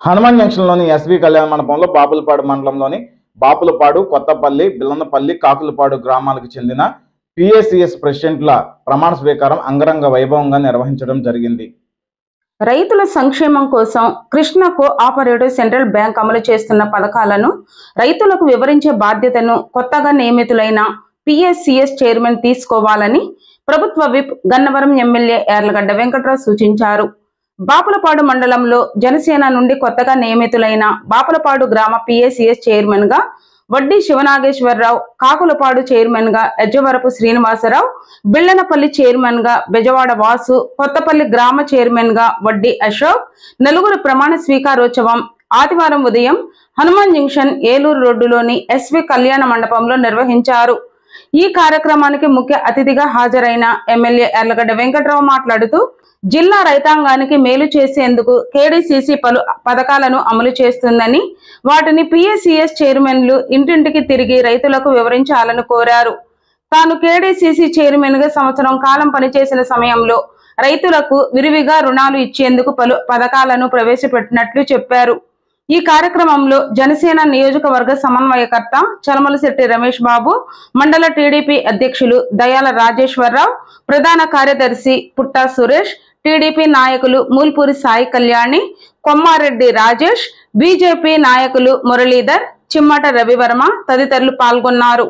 Hanuman జంక్షన్లోని SV కళ్యాణ మండపంలో బాపులపాడు మండలంలోని బాపులపాడు, కొత్తపల్లి, బిల్లనపల్లి, కాకులపాడు గ్రామాలకు చెందిన పిఎసిఎస్ ప్రెసిడెంట్ల ప్రమాణ స్వీకారం అంగరంగ వైభవంగా నిర్వహించడం జరిగింది. రైతుల సంక్షేమం కోసం కృష్ణ కోఆపరేటివ్ సెంట్రల్ బ్యాంక్ అమలు చేస్తున్న పథకాలను రైతులకు వివరించే బాధ్యతను కొత్తగా నియమితులైన పిఎస్సిఎస్ చైర్మన్ తీసుకోవాలని ప్రభుత్వ విప్ గన్నవరం ఎమ్మెల్యే యార్లగడ్డ వెంకట్రావు సూచించారు. బాపులపాడు మండలంలో జనసేన నుండి కొత్తగా నియమితులైన బాపులపాడు గ్రామ పిఎస్సిఎస్ చైర్మన్ గా వడ్డీ శివనాగేశ్వరరావు, కాకులపాడు చైర్మన్ గా ఎజ్జవరపు శ్రీనివాసరావు, బిళ్ళనపల్లి చైర్మన్ గా బెజవాడ వాసు, కొత్తపల్లి గ్రామ చైర్మన్ గా వడ్డీ అశోక్ నలుగురు ప్రమాణ స్వీకారోత్సవం ఆదివారం ఉదయం హనుమాన్ జంక్షన్ ఏలూరు రోడ్డులోని ఎస్వి కళ్యాణ మండపంలో నిర్వహించారు. ఈ కార్యక్రమానికి ముఖ్య అతిథిగా హాజరైన ఎమ్మెల్యే యార్లగడ్డ వెంకట్రావు మాట్లాడుతూ జిల్లా రైతాంగానికి మేలు చేసేందుకు కేడీసీసీ పలు పథకాలను అమలు చేస్తుందని, వాటిని పిఎస్సిఎస్ చైర్మన్లు ఇంటింటికి తిరిగి రైతులకు వివరించాలని కోరారు. తాను కేడీసీసీ చైర్మన్ గా సంవత్సరం కాలం పనిచేసిన సమయంలో రైతులకు విరివిగా రుణాలు ఇచ్చేందుకు పలు పథకాలను ప్రవేశపెట్టినట్లు చెప్పారు. ఈ కార్యక్రమంలో జనసేన నియోజకవర్గ సమన్వయకర్త చలమలశెట్టి రమేష్ బాబు, మండల టీడీపీ అధ్యక్షులు దయాల రాజేశ్వరరావు, ప్రధాన కార్యదర్శి పుట్టా సురేష్, టీడీపీ నాయకులు మూల్పూరి సాయి కళ్యాణి, కొమ్మారెడ్డి రాజేష్, బీజేపీ నాయకులు మురళీధర్, చిమ్మట రవివర్మ తదితరులు పాల్గొన్నారు.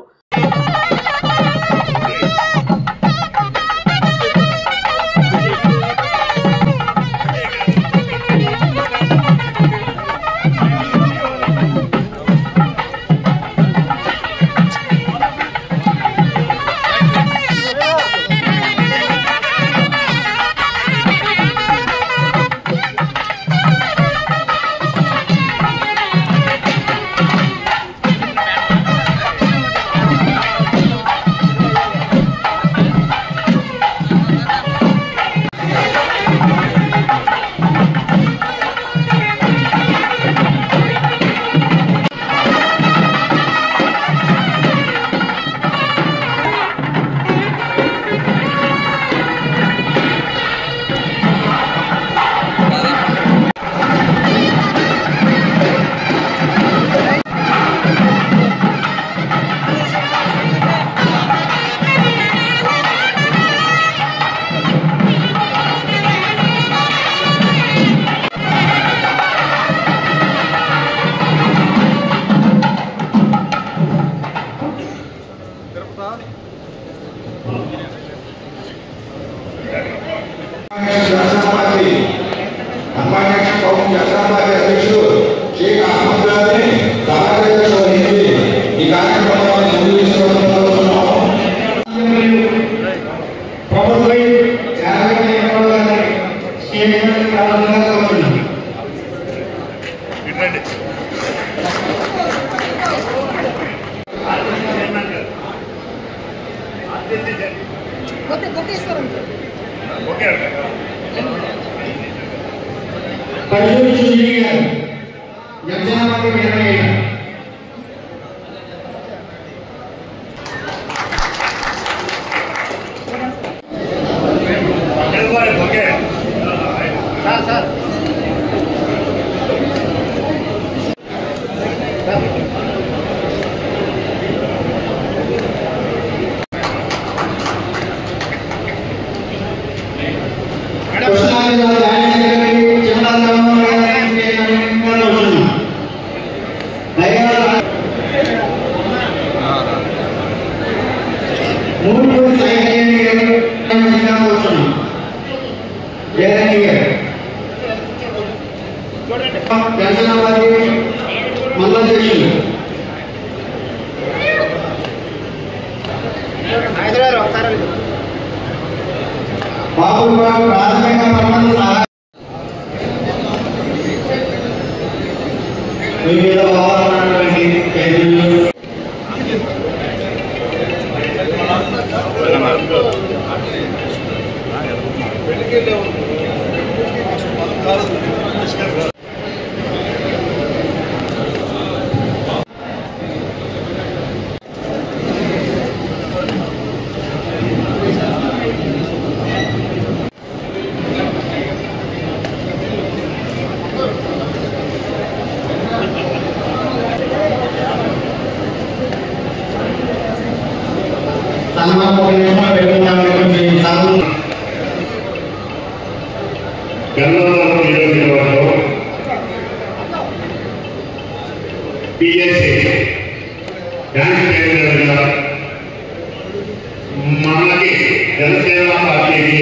జనసేన పార్టీకి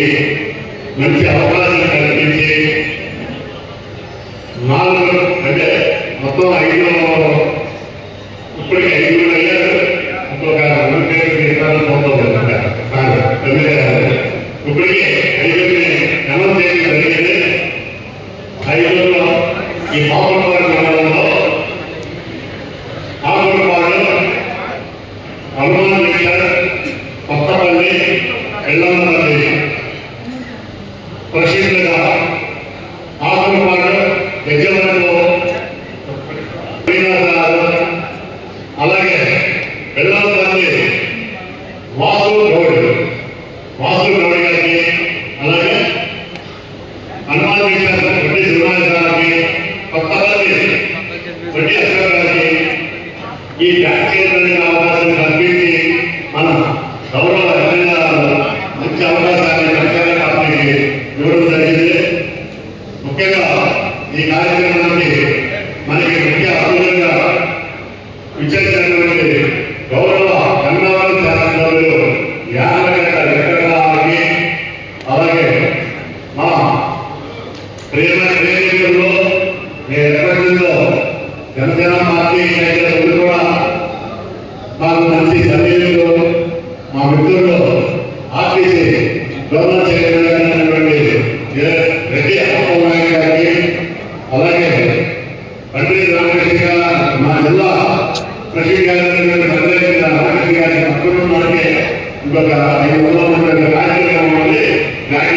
మంచి అవకాశం కల్పించి 4 అంటే మొత్తం 5 ఇప్పటికి 5 అయ్యారు. ఇంకొక 2 పేరు తీసుకోవాలని ఇప్పటికే 5 అనౌన్స్ చేయడం జరిగింది. 5లో ఈ పాపలపాడు మండలంలో ఆకులపాడు, హనుమాన్ మిక్సర్, కొత్తపల్లి, ఎల్లమ్మపల్లి ప్రసిద్ధులుగా ఆకులపాడు యజమానులు అలాగే ఎల్లమ్మపల్లి వాసు గౌడి గారికి అలాగే హనుమాన్ మిక్సర్ వడ్డీ శ్రీనివాస గారికి కొత్తపల్లి వడ్డీ అశోక్ గారికి ఈ బ్యాంక్ చేయడానికి అవకాశం కల్పించి మన గౌరవ ఎమ్మెల్యే మంచి అవకాశాన్ని జనసేన పార్టీకి ఇవ్వడం జరిగింది. ముఖ్యంగా ఈ కార్యక్రమానికి మనకి ముఖ్య అతిథులుగా విచ్చేసినటువంటి గౌరవ గన్నవరం శాసనసభ్యులు యాదగిరి వెంకటరామకి అలాగే మా ప్రేమికుల్లో ఎప్పటిలో జనసేన పార్టీ కూడా మాకు మంచి సభ్యులు మా మిత్రులు ఆర్టీసీ గవర్నర్ చేయడానికి రెడ్డి అప్పనాయక్ గారికి అలాగే పండ్రి రామకృష్ణ మా జిల్లా ప్రెసిడెంట్ రామకృష్ణ గారి అప్పటికి ఇంకొక 5 రోజుల కార్యక్రమం ఉంది. ఆయన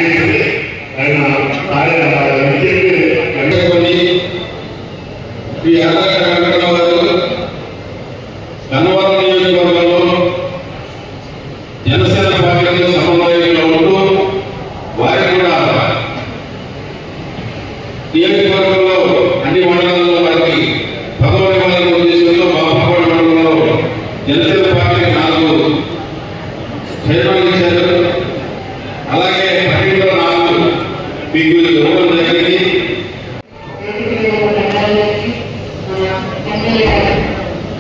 ఈ గన్నవరం నియోజకవర్గంలో జనసేన పార్టీతో సమన్వయంలో ఉంటూ వారి కూడా నియోజకవర్గంలో అన్ని మండలాల్లో వారికి పదవి మండలం ఉద్దేశంలో బాపూపాడు మండలంలో జనసేన పార్టీకి 4 చైర్మన్ ఇచ్చారు. అలాగే పట్టిలో 4 మీకు ఇవ్వడం జరిగింది.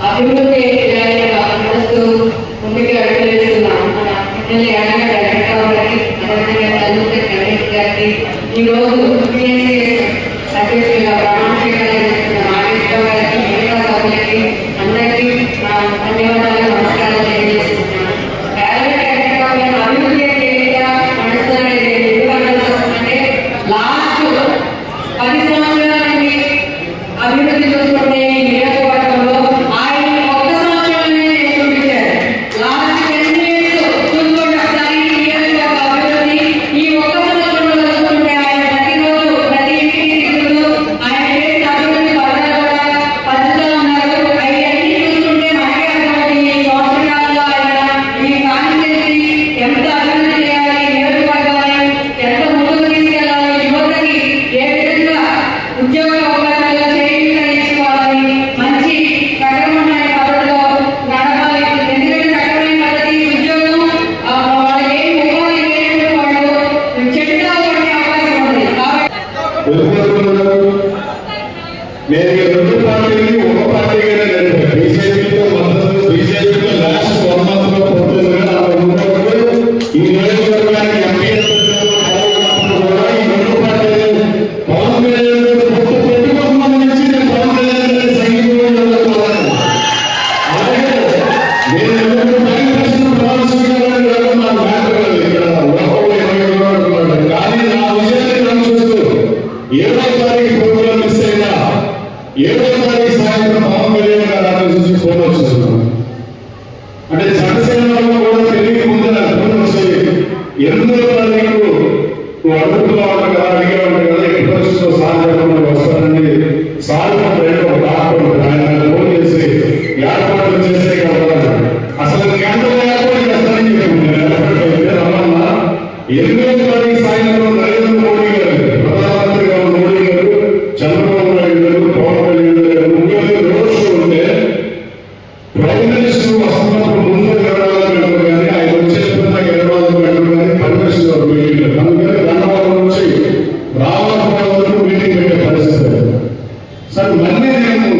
అభివృద్ధి నడుస్తూ ముందుకు అడుగులేస్తున్నాం. మన ఎమ్మెల్యే గణేష్ గారికి ఈరోజు అధ్యక్షులుగా ప్రమాణ స్వీకారం చేస్తున్న నాగేశ్వర గారికి, మిగతా సభ్యులకి అందరికీ ధన్యవాదాలు, నమస్కారాలు తెలియజేస్తున్నాను. అభివృద్ధి నడుస్తున్నది ఎందుకంటే లాస్ట్ 10 సంవత్సరాల నుండి అభివృద్ధి చూసుకుంటే నియోజకవర్గంలో ఆయన ఒక్క సంవత్సరంలోనే చూపించారు. లాస్ట్ 10 years చూసుకోండి ఒకసారి నియోజకవర్గ అభివృద్ధి. ఈ ఒక్క సంవత్సరంలో చూసుకుంటే ఆయన ప్రతిరోజు ప్రతి ఇంటికి తిరుగుతూ ఆయన చేసిన అభివృద్ధి పథకాలు కూడా పంచుతూ ఉన్నారు. అవన్నీ చూసుకుంటే మనకే అర్థమవుతుంది ఈ సంవత్సరాల్లో ఆయన ఈ కాన్స్టిట్యూన్సీ ఎంత అభివృద్ధి చేయాలి, నియోజకవర్గాన్ని ఎంత ముందుకు తీసుకెళ్లాలి, యువతకి ఏ విధంగా ఉద్యోగ అవకాశాలు చేయించుకోవాలని మంచి సక్రమమైన పద్ధతిలో నడపాలి. ఎందుకంటే సక్రమైన పద్ధతి ఉద్యోగం వాళ్ళకి ఏం ఉపాధి లేనప్పుడు వాళ్ళు చెడుగా ఉండే అవకాశం ఉంది. నేను 2 పార్టీలు ఒక పార్టీగానే నడిపాను. బీజేపీతో మద్దతు, బీజేపీతో లాస్ట్ 1 month లో పోతుందిగా ఈ నియోజకవర్గానికి ఎంపీ కూడా ఈ 2 పార్టీలు పవన్ కళ్యాణ్ పెట్టుకోవడం నుంచి నేను పవన్ కళ్యాణ్ సైనికులు అలాగే నేను పవన్ స్వీకారం నా మ్యాటర్ ఇక్కడ కానీ నా విషయాన్ని చూస్తూ 7వ తారీఖు ప్రోగ్రాం మిస్ అయినా 7వ తారీఖు సాయంత్రం పవన్ కళ్యాణ్ గారు ఆలోచించి ఫోన్ వస్తున్నాను. అంటే జనసేనలో కూడా తెలియక ముందు నాకు ఫోన్ వచ్చేది. 8వ తారీఖు నువ్వు అడుగుతున్నా ఉంటావు కదా, అడిగే ఉంటావు కదా, ఎట్టి పరిస్థితుల్లో సార్ చెప్పకుండా వస్తానండి. సార్ డాక్టర్ ఆయన ఫోన్ చేసి ఏర్పాట్లు చేసే కదా అసలు కేంద్రం ఏర్పాటు చేస్తానని చెప్పి రమ్మన్నా. 8వ తారీఖు సాయంత్రం నరేంద్ర మోడీ గారు, ప్రధానమంత్రి గారు మోడీ గారు, చంద్రబాబు నాయుడు గారు, పవన్ కళ్యాణ్ గారు ముగ్గురు రోడ్ షో ఉంటే ప్రైమ్ మినిస్టర్ వస్తున్నప్పుడు ముందు 20 గంటలు కానీ ఆయన వచ్చేటప్పుడు 20 గంటలు కానీ పర్మిషన్ మీటింగ్ అందుకని గన్నవరం నుంచి రామపురం వరకు మీటింగ్ పెట్టే పరిస్థితి. సార్ మళ్ళీ నేను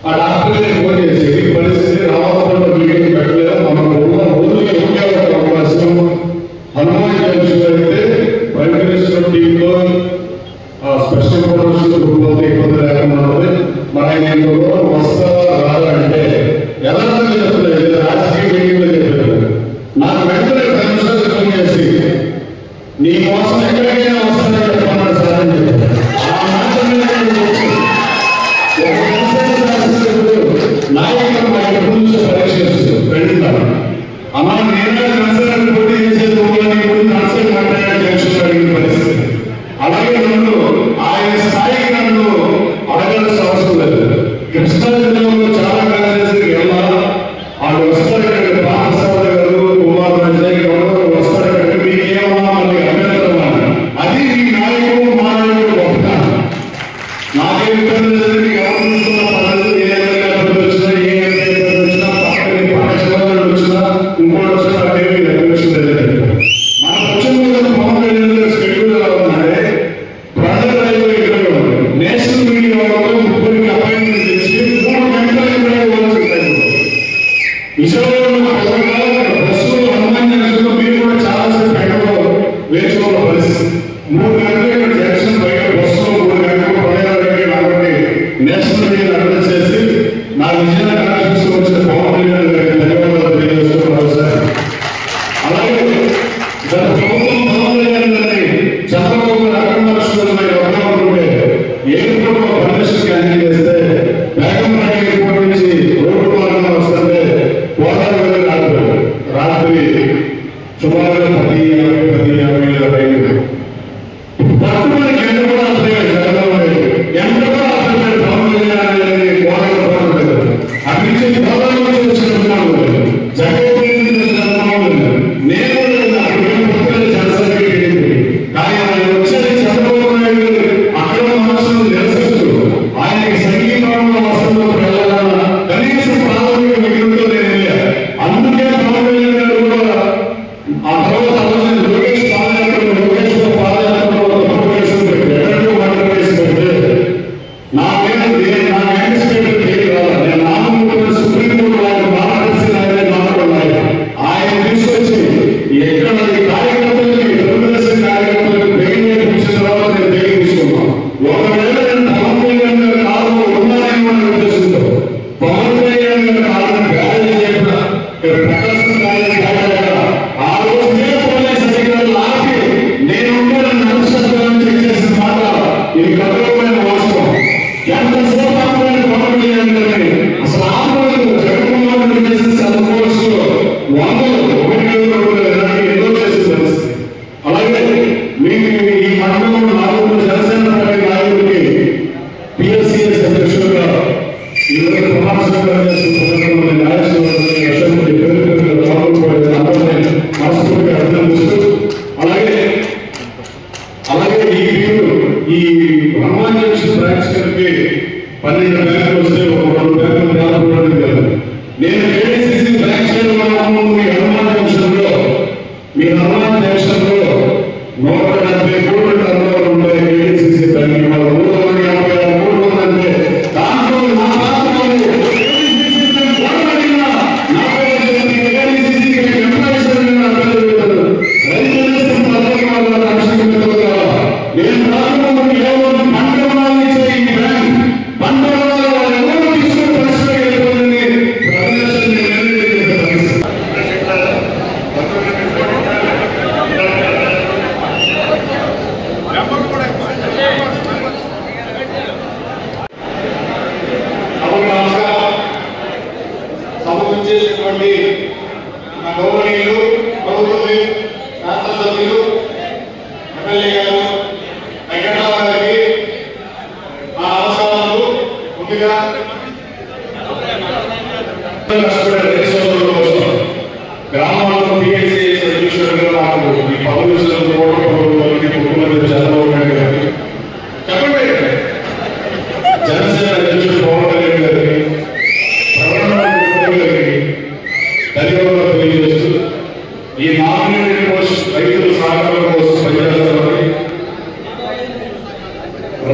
ఆ డాక్టర్ ఫోన్ చేసి పరిస్థితి రామపురంలో మీటింగ్ పెట్టలేదు, మనం ఉన్న రోజులు ఒకే ఒక చేసి నీ కోసం ఎక్కడికైనా వస్తానని చెప్పమన్నాడు సార్ అని చెప్పారు. ఆ మాట నాయకులు మా ఎప్పటి నుంచో పరీక్ష చేస్తూ పెడుతున్నారు. అమ్మ నేనే కన్సర్న్ పోటీ చేసేది కన్సర్న్ మాట్లాడే జంక్షన్ అడిగిన పరిస్థితి. అలాగే నన్ను ఆయన స్థాయికి నన్ను అడగాల్సిన అవసరం లేదు. కృష్ణా జిల్లాలో చాలా కాలేజీకి వెళ్ళాలి. వాళ్ళు వస్తారు ఇక్కడ పాఠశాల గారు కుమార్ రంజయ్ గారు వస్తారు ఇక్కడ మీకేమన్నా మనకి అభ్యంతరం అది మీ నాయకుడు మా నాయకుడు గొప్ప. నాకే ఇబ్బంది లేదు. ఎవరు చూస్తున్న పనులు ఏ వచ్చినా ఏ వచ్చినా పక్కన పాఠశాల వచ్చినా ఇంకోటి వచ్చినా అదేమి అనిపిస్తుంది. మన పశ్చిమ పవన్ కళ్యాణ్ షెడ్యూల్ ఎలా ఉందంటే ప్రజల నేషనల్ మీడియా వాళ్ళు ముగ్గురికి అపాయింట్మెంట్ ఇచ్చి 3 గంటల విజయవాడలో బస్సులు హనుమాన్ మీరు కూడా చాలాసేపు ఎక్కడో వేసుకోవాల పరిస్థితి. 3 గంటలు ఇక్కడ జంక్షన్ బయట బస్సులో 3 గంటలు పడేవారికి కాబట్టి నేషనల్ మీడియా అడ్రస్ చేసి నా విజయాన్ని ఆకర్షిస్తూ వచ్చిన పవన్ కళ్యాణ్ గారికి ధన్యవాదాలు తెలియజేస్తున్నారు సార్. అలాగే గత ప్రభుత్వం పవన్ కళ్యాణ్ గారిని చంద్రబాబు అక్రమార్షులపై ఉంటే ఎయిర్పోర్ట్ లో పర్మిషన్ క్యాన్సిల్ చేస్తే వేగంపేట ఎయిర్పోర్ట్ నుంచి రోడ్డు మార్గంలో వస్తుంటే పోరాడు వెళ్ళి రాత్రి సుమారుగా 10:50 రైలు పట్టుకుని ఎంత కూడా ఎంత కూడా పవన్ కళ్యాణ్ పోరాడు అక్కడి నుంచి గోదావరి నుంచి వచ్చిన జగన్ నేను కానీ ఆయన వచ్చేది చంద్రబాబు నాయుడు అక్కడ మనసును నిరసిస్తూ ఆయనకి సంగీతంలో వసంలో వెళ్ళాలన్న కనీస ప్రాథమిక మిగులుతో నేను అందుకే పవన్ కళ్యాణ్ గారు కూడా ఆ తర్వాత ఆలోచన లోకేష్ పాదయాత్రలో లోకేష్ పాదయాత్రలో తప్పు కేసులు పెట్టి ఎక్కడికో వాటర్ కేసు పెడితే నా యాంటిసిపేటెడ్ కేసు రావాలి. నేను నామకూడ సుప్రీంకోర్టు వాళ్ళు మాట్లాడాల్సిన ఆయన తీసుకొచ్చి ఎక్కడ కార్యకర్తలకి తెలుగుదేశం కార్యకర్తలకు బెయిల్ ఇచ్చిన తర్వాత నేను బెయిల్ తీసుకున్నాను. ఒకవేళ నేను పవన్ కళ్యాణ్ గారి కాలంలో ఉన్నానేమో అనే ఉద్దేశంతో పవన్ కళ్యాణ్ గారి కాలం బ్యారేజ్ చెప్పిన ప్రకాశం ఆ రోజే పోలీస్ అధికారులు ఆపి నేను నడుస్తాను చెక్ చేసిన మాట ఇది గౌరవమైన వాస్తవం. ఎంతసేపు పవన్ కళ్యాణ్ గారిని అసలు ఆందోళన జగన్మోహన్ రెడ్డి చేసిన సంతోషంలో ఏదో చేసే పరిస్థితి. అలాగే మీకు ఈ మండలంలో 4 జనసేన పార్టీ నాయకుడికి పిఎస్సిఎస్ అధ్యక్షులుగా ఈరోజు ప్రమాణ స్వీకారం మనస్ఫూర్తిగా అభినందిస్తూ అలాగే ఈ హనుమాన్ జంక్షన్ బ్రాంచ్ కి 12 బ్యాంకులు వస్తే ఒక 2 బ్యాంకులు రాకపోవడం కాదు. నేను ఏడీసీసీ బ్యాంక్ చైర్మన్ మీ హనుమాన్ జంక్షన్ లో 170 కోట్ల టర్నోవర్ ఉంటాయి. ఏడీసీసీ బ్యాంక్ 356 కోట్లు ఉందంటే దాంట్లో నా చేసినటువంటి నా గౌరవనీయులు ప్రభుత్వం శాసనసభ్యులు ఎమ్మెల్యే గారు వెంకటరావు గారికి మా నమస్కారాలు. ముందుగా గ్రామాల్లో పిఎస్సిఎస్ అధ్యక్షుడిగా నాకు ఈ పదవి ముఖ్యమంత్రి చంద్రబాబు నాయుడు గారికి చెప్పండి. జనసేన అధ్యక్షుడు పవన్ కళ్యాణ్ గారికి ధన్యవాదాలు తెలియజేస్తూ ఈ నామినేటెడ్ పోస్ట్ రైతుల సహకారం కోసం పనిచేస్తామని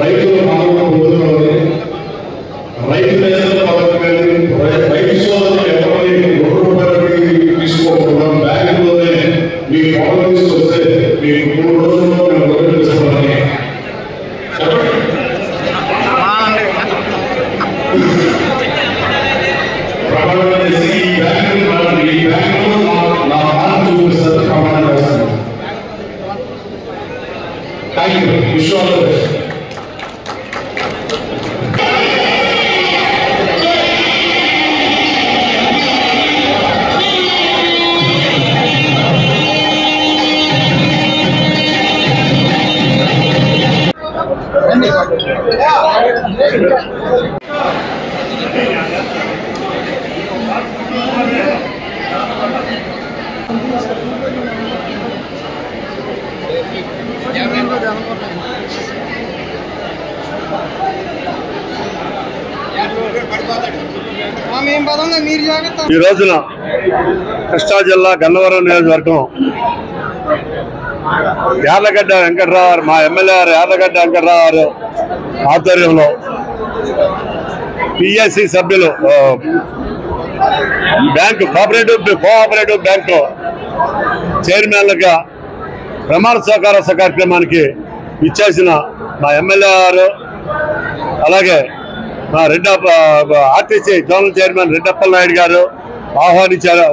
రైతుల మానవ పొందుతామని రైతు రైతు సోదరులు ఎవరిని ₹1 తీసుకోకుండా బ్యాంకులోనే మీ పొలం తీసుకొస్తే మీకు 3 రోజుల్లో మేము వదిలిస్తామని ప్రమాణం చేసి ఈ బ్యాంకులో నా మాట చూపిస్తారు ప్రమాణం చేస్తాను. Thank you. Wish all the best. ఈ రోజున కృష్ణా జిల్లా గన్నవరం నియోజకవర్గం యార్లగడ్డ వెంకట్రావు గారు, మా ఎమ్మెల్యే గారు యార్లగడ్డ వెంకట్రావు గారు ఆధ్వర్యంలో పిఎస్సి సభ్యులు బ్యాంకు కోఆపరేటివ్ బ్యాంకు చైర్మన్లుగా ప్రమాణ స్వీకార కార్యక్రమానికి ఇచ్చేసిన మా ఎమ్మెల్యే గారు, అలాగే మా ఆర్టీసీ జోనల్ చైర్మన్ రెడ్డప్పల నాయుడు గారు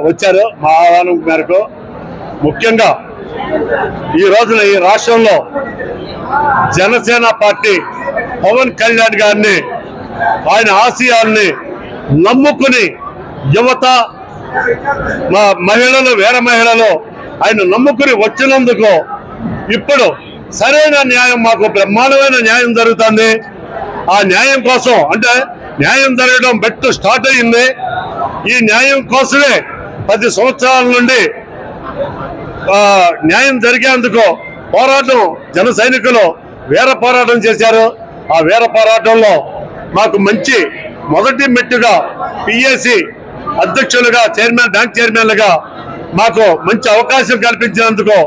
వచ్చారు. మా ఆహ్వానం మేరకు ముఖ్యంగా ఈ రోజున ఈ రాష్ట్రంలో జనసేన పార్టీ పవన్ కళ్యాణ్ గారిని, ఆయన ఆశయాల్ని నమ్ముకుని యువత, మా మహిళలు, వీర మహిళలు ఆయన నమ్ముకుని వచ్చినందుకు ఇప్పుడు సరైన న్యాయం, మాకు బ్రహ్మాండమైన న్యాయం జరుగుతుంది. ఆ న్యాయం కోసం, అంటే న్యాయం జరగడం బెట్టు స్టార్ట్ అయ్యింది. ఈ న్యాయం కోసమే 10 సంవత్సరాల నుండి న్యాయం జరిగేందుకు పోరాటం జన సైనికులు వీర పోరాటం చేశారు. ఆ వీర పోరాటంలో మాకు మంచి మొదటి మెట్టుగా పిఎస్సి అధ్యక్షులుగా, బ్యాంక్ చైర్మన్లుగా మాకు మంచి అవకాశం కల్పించినందుకు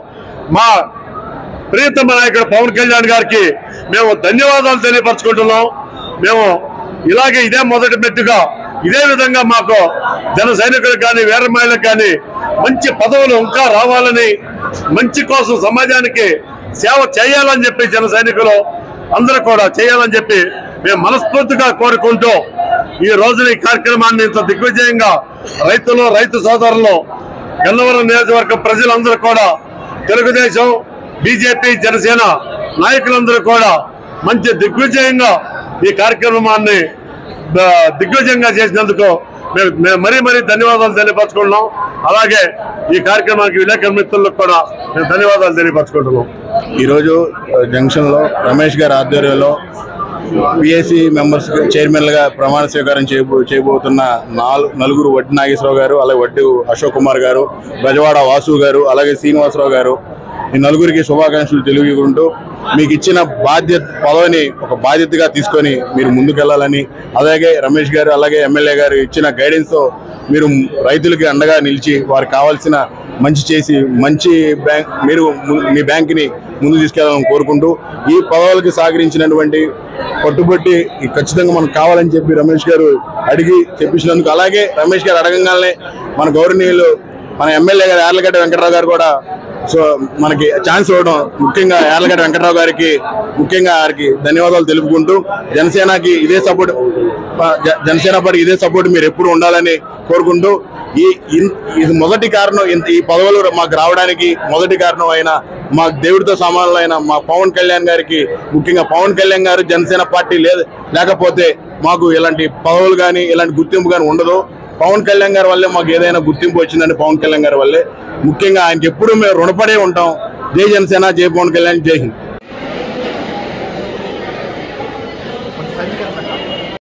మా ప్రియతమ నాయకుడు పవన్ కళ్యాణ్ గారికి మేము ధన్యవాదాలు తెలియపరచుకుంటున్నాం. మేము ఇలాగే ఇదే మొదటి మెట్టుగా ఇదే విధంగా మాకు జన సైనికులకు కానీ, వీర మహిళలకు కానీ మంచి పదవులు ఇంకా రావాలని, మంచి కోసం సమాజానికి సేవ చేయాలని చెప్పి జన సైనికులు అందరూ కూడా చేయాలని చెప్పి మేము మనస్ఫూర్తిగా కోరుకుంటూ ఈ రోజున ఈ కార్యక్రమాన్ని ఇంత దిగ్విజయంగా రైతు సోదరులు, గన్నవరం నియోజకవర్గ ప్రజలందరూ కూడా, తెలుగుదేశం, బీజేపీ, జనసేన నాయకులందరూ కూడా మంచి దిగ్విజయంగా ఈ కార్యక్రమాన్ని దిగ్విజయంగా చేసినందుకు మేము మరీ ధన్యవాదాలు తెలియపరచుకుంటున్నాం. అలాగే ఈ కార్యక్రమానికి విలేకరుల మిత్రులకు కూడా మేము ధన్యవాదాలు తెలియపరచుకుంటున్నాం. ఈరోజు జంక్షన్లో రమేష్ గారి ఆధ్వర్యంలో పిఎస్సి మెంబర్స్ చైర్మన్లుగా ప్రమాణ స్వీకారం చేయబోతున్న నలుగురు వడ్డీ నాగేశ్వరరావు గారు, అలాగే వడ్డీ అశోక్ కుమార్ గారు, బెజవాడ వాసు గారు, అలాగే శ్రీనివాసరావు గారు, ఈ నలుగురికి శుభాకాంక్షలు తెలియకుంటూ మీకు ఇచ్చిన పదవిని ఒక బాధ్యతగా తీసుకొని మీరు ముందుకెళ్లాలని, అలాగే రమేష్ గారు అలాగే ఎమ్మెల్యే గారు ఇచ్చిన గైడెన్స్తో మీరు రైతులకి అండగా నిలిచి వారికి కావాల్సిన మంచి చేసి మీరు మీ బ్యాంక్ని ముందు తీసుకెళ్లాలని కోరుకుంటూ, ఈ పదవులకి సహకరించినటువంటి పట్టుబట్టి ఖచ్చితంగా మనకు కావాలని చెప్పి రమేష్ గారు అడిగి చెప్పించినందుకు, అలాగే రమేష్ గారు అడగంగానే మన గౌరవనీయులు మన ఎమ్మెల్యే గారు యార్లగడ్డ వెంకట్రావు గారు కూడా మనకి ఛాన్స్ ఇవ్వడం, ముఖ్యంగా యార్లగడ్డ వెంకట్రావు గారికి ముఖ్యంగా వారికి ధన్యవాదాలు తెలుపుకుంటూ, జనసేన పార్టీకి ఇదే సపోర్ట్ మీరు ఎప్పుడు ఉండాలని కోరుకుంటూ, ఇది మొదటి కారణం, ఈ పదవులు మాకు రావడానికి మొదటి కారణం అయిన మా దేవుడితో సమానులైన మా పవన్ కళ్యాణ్ గారికి, ముఖ్యంగా పవన్ కళ్యాణ్ గారు జనసేన పార్టీ లేకపోతే మాకు ఇలాంటి పదవులు కానీ ఇలాంటి గుర్తింపు కానీ ఉండదు. పవన్ కళ్యాణ్ గారి వల్లే మాకు ఏదైనా గుర్తింపు వచ్చిందంటే పవన్ కళ్యాణ్ గారి వల్లే. ముఖ్యంగా ఆయనకి ఎప్పుడు మేము రుణపడే ఉంటాం. జై జనసేన, జై పవన్ కళ్యాణ్, జై హింద్.